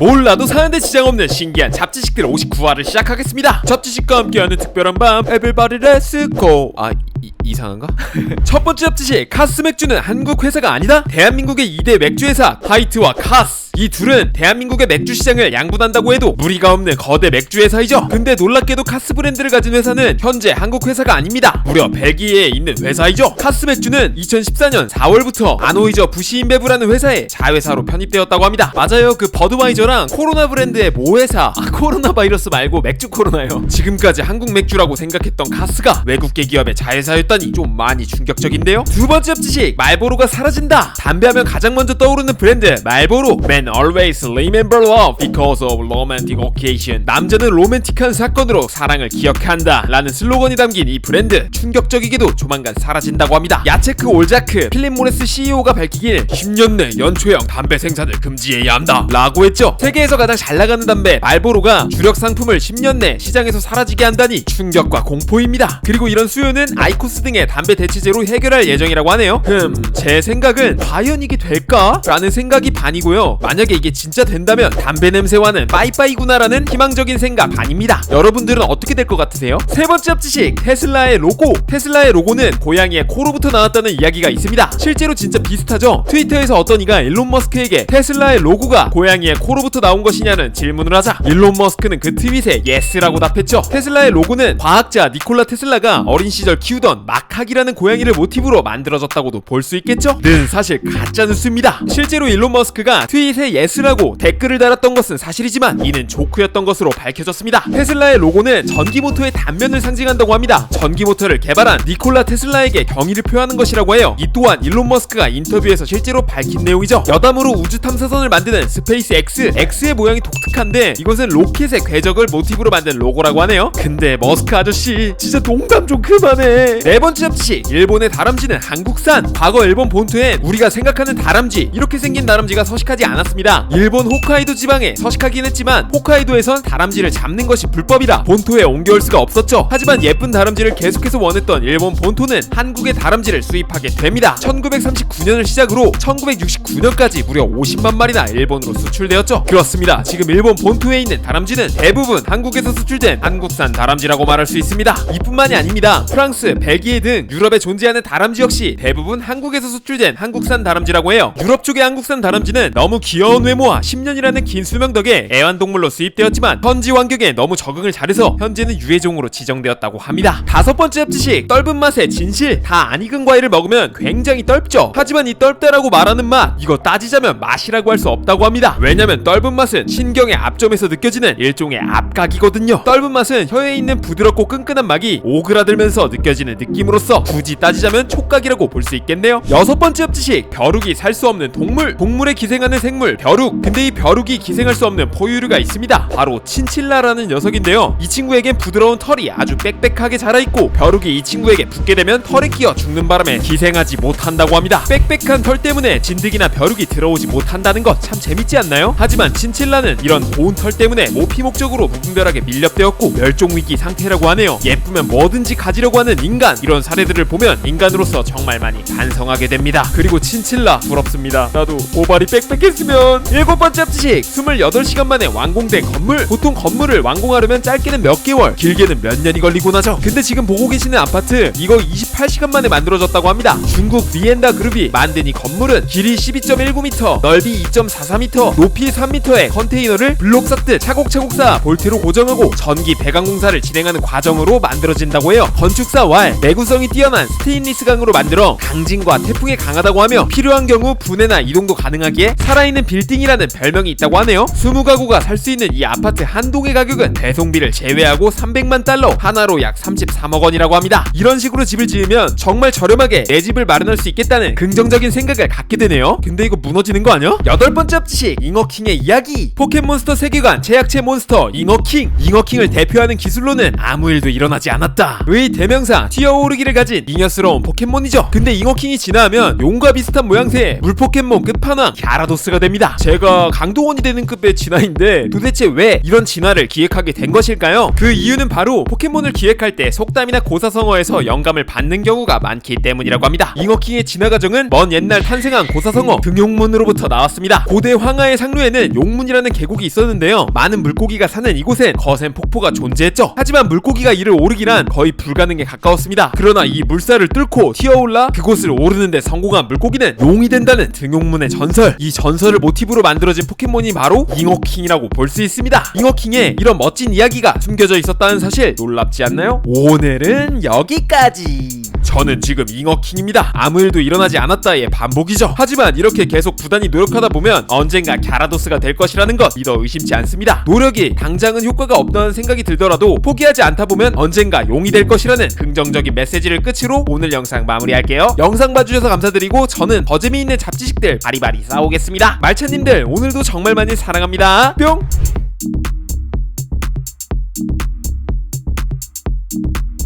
몰라도 사는데 지장 없는 신기한 잡지식들 59화를 시작하겠습니다. 잡지식과 함께하는 특별한 밤 Everybody Let's Go. 이상한가? 첫 번째 잡지식, 카스 맥주는 한국 회사가 아니다? 대한민국의 2대 맥주 회사 하이트와 카스, 이 둘은 대한민국의 맥주 시장을 양분한다고 해도 무리가 없는 거대 맥주 회사이죠. 근데 놀랍게도 카스 브랜드를 가진 회사는 현재 한국 회사가 아닙니다. 무려 벨기에에 있는 회사이죠. 카스 맥주는 2014년 4월부터 아노이저 부시인베브라는 회사에 자회사로 편입되었다고 합니다. 맞아요, 그 버드와이저랑 코로나 브랜드의 모회사, 코로나 바이러스 말고 맥주 코로나요. 지금까지 한국 맥주라고 생각했던 카스가 외국계 기업의 자회사였다니 좀 많이 충격적인데요. 두 번째 잡지식, 말보로가 사라진다. 담배하면 가장 먼저 떠오르는 브랜드 말보로. Men always remember love because of romantic occasion. 남자는 로맨틱한 사건으로 사랑을 기억한다 라는 슬로건이 담긴 이 브랜드, 충격적이게도 조만간 사라진다고 합니다. 야체크 올자크 필립 모레스 CEO가 밝히길 10년 내 연초형 담배 생산을 금지해야 한다 라고 했죠. 세계에서 가장 잘나가는 담배 말보로가 주력 상품을 10년 내 시장에서 사라지게 한다니 충격과 공포입니다. 그리고 이런 수요는 아이코스 등의 담배 대체제로 해결할 예정이라고 하네요. 제 생각은 과연 이게 될까? 라는 생각이 반이고요. 만약에 이게 진짜 된다면 담배 냄새와는 빠이빠이구나라는 희망적인 생각 반입니다. 여러분들은 어떻게 될 것 같으세요? 세 번째 잡지식, 테슬라의 로고. 테슬라의 로고는 고양이의 코로부터 나왔다는 이야기가 있습니다. 실제로 진짜 비슷하죠? 트위터에서 어떤 이가 일론 머스크에게 테슬라의 로고가 고양이의 코로부터 나온 것이냐는 질문을 하자 일론 머스크는 그 트윗에 예스라고 답했죠. 테슬라의 로고는 과학자 니콜라 테슬라가 어린 시절 키우던 마카기라는 고양이를 모티브로 만들어졌다고도 볼 수 있겠죠? 는 사실 가짜 뉴스입니다. 실제로 일론 머스크가 트윗에 예스라고 댓글을 달았던 것은 사실이지만 이는 조크였던 것으로 밝혀졌습니다. 테슬라의 로고는 전기모터의 단면을 상징한다고 합니다. 전기모터를 개발한 니콜라 테슬라에게 경의를 표하는 것이라고 해요. 이 또한 일론 머스크가 인터뷰에서 실제로 밝힌 내용이죠. 여담으로 우주 탐사선을 만드는 스페이스 X, X의 모양이 독특한데 이것은 로켓의 궤적을 모티브로 만든 로고라고 하네요. 근데 머스크 아저씨 진짜 농담 좀 그만해. 네 번째 잡지식, 일본의 다람쥐는 한국산. 과거 일본 본토엔 우리가 생각하는 다람쥐, 이렇게 생긴 다람쥐가 서식하지 않았습니다. 일본 홋카이도 지방에 서식하긴 했지만 홋카이도에선 다람쥐를 잡는 것이 불법이라 본토에 옮겨올 수가 없었죠. 하지만 예쁜 다람쥐를 계속해서 원했던 일본 본토는 한국의 다람쥐를 수입하게 됩니다. 1939년을 시작으로 1969년까지 무려 50만 마리나 일본으로 수출되었죠. 그렇습니다. 지금 일본 본토에 있는 다람쥐는 대부분 한국에서 수출된 한국산 다람쥐라고 말할 수 있습니다. 이뿐만이 아닙니다. 프랑스, 벨기에 등 유럽에 존재하는 다람쥐 역시 대부분 한국에서 수출된 한국산 다람쥐라고 해요. 유럽 쪽의 한국산 다람쥐는 너무 귀여운 외모와 10년이라는 긴 수명 덕에 애완동물로 수입되었지만 현지 환경에 너무 적응을 잘해서 현재는 유해종으로 지정되었다고 합니다. 다섯 번째 잡지식, 떫은 맛의 진실. 다 안 익은 과일을 먹으면 굉장히 떫죠. 하지만 이 떫다라고 말하는 맛, 이거 따지자면 맛이라고 할 수 없다고 합니다. 왜냐면 떫은 맛은 신경의 앞점에서 느껴지는 일종의 압각이거든요. 떫은 맛은 혀에 있는 부드럽고 끈끈한 막이 오그라들면서 느껴지는 느낌으로서 굳이 따지자면 촉각이라고 볼 수 있겠네요. 여섯 번째 잡지식, 벼룩이 살 수 없는 동물. 동물에 기생하는 생물 벼룩. 근데 이 벼룩이 기생할 수 없는 포유류가 있습니다. 바로 친칠라라는 녀석인데요. 이 친구에겐 부드러운 털이 아주 빽빽하게 자라있고 벼룩이 이 친구에게 붙게 되면 털에 끼어 죽는 바람에 기생하지 못한다고 합니다. 빽빽한 털 때문에 진드기나 벼룩이 들어오지 못한다는 것 참 재밌지 않나요? 하지만 친칠라는 이런 고운 털 때문에 모피목적으로 무분별하게 밀렵되었고 멸종위기 상태라고 하네요. 예쁘면 뭐든지 가지려고 하는 인간, 이런 사례들을 보면 인간으로서 정말 많이 반성하게 됩니다. 그리고 친칠라 부럽습니다. 나도 모발이 빽빽했으면. 일곱 번째 잡지식, 28시간 만에 완공된 건물. 보통 건물을 완공하려면 짧게는 몇 개월, 길게는 몇 년이 걸리곤 하죠. 근데 지금 보고 계시는 아파트, 이거 28시간 만에 만들어졌다고 합니다. 중국 리엔다 그룹이 만든 이 건물은 길이 12.19m, 넓이 2.44m, 높이 3m의 컨테이너를 블록 쌓듯 차곡차곡 쌓아 볼트로 고정하고 전기 배관 공사를 진행하는 과정으로 만들어진다고 해요. 건축사 왈, 내구성이 뛰어난 스테인리스 강으로 만들어 강진과 태풍에 강하다고 하며 필요한 경우 분해나 이동도 가능하기에 살아있는 빌딩이라는 별명이 있다고 하네요. 20가구가 살 수 있는 이 아파트 한 동의 가격은 배송비를 제외하고 300만 달러, 하나로 약 33억 원이라고 합니다. 이런 식으로 집을 지으면 정말 저렴하게 내 집을 마련할 수 있겠다는 긍정적인 생각을 갖게 되네요. 근데 이거 무너지는 거 아니야? 여덟 번째 잡지식, 잉어킹의 이야기. 포켓몬스터 세계관 제약체 몬스터 잉어킹. 잉어킹을 대표하는 기술로는 아무 일도 일어나지 않았다 의 대명사 티어오르 오르기를 가진 잉여스러운 포켓몬이죠. 근데 잉어킹이 진화하면 용과 비슷한 모양새의 물포켓몬 끝판왕 갸라도스가 됩니다. 제가 강동원이 되는 급의 진화인데 도대체 왜 이런 진화를 기획하게 된 것일까요? 그 이유는 바로 포켓몬을 기획할 때 속담이나 고사성어에서 영감을 받는 경우가 많기 때문이라고 합니다. 잉어킹의 진화 과정은 먼 옛날 탄생한 고사성어 등용문으로부터 나왔습니다. 고대 황하의 상류에는 용문이라는 계곡이 있었는데요. 많은 물고기가 사는 이곳엔 거센 폭포가 존재했죠. 하지만 물고기가 이를 오르기란 거의 불가능에 가까웠습니다. 그러나 이 물살을 뚫고 튀어올라 그곳을 오르는데 성공한 물고기는 용이 된다는 등용문의 전설. 이 전설을 모티브로 만들어진 포켓몬이 바로 잉어킹이라고 볼 수 있습니다. 잉어킹에 이런 멋진 이야기가 숨겨져 있었다는 사실 놀랍지 않나요? 오늘은 여기까지. 저는 지금 잉어킹입니다. 아무 일도 일어나지 않았다의 반복이죠. 하지만 이렇게 계속 부단히 노력하다 보면 언젠가 갸라도스가 될 것이라는 것 믿어 의심치 않습니다. 노력이 당장은 효과가 없다는 생각이 들더라도 포기하지 않다 보면 언젠가 용이 될 것이라는 긍정적인 메시지를 끝으로 오늘 영상 마무리할게요. 영상 봐주셔서 감사드리고 저는 더 재미있는 잡지식들 바리바리 싸우겠습니다. 말차님들 오늘도 정말 많이 사랑합니다. 뿅!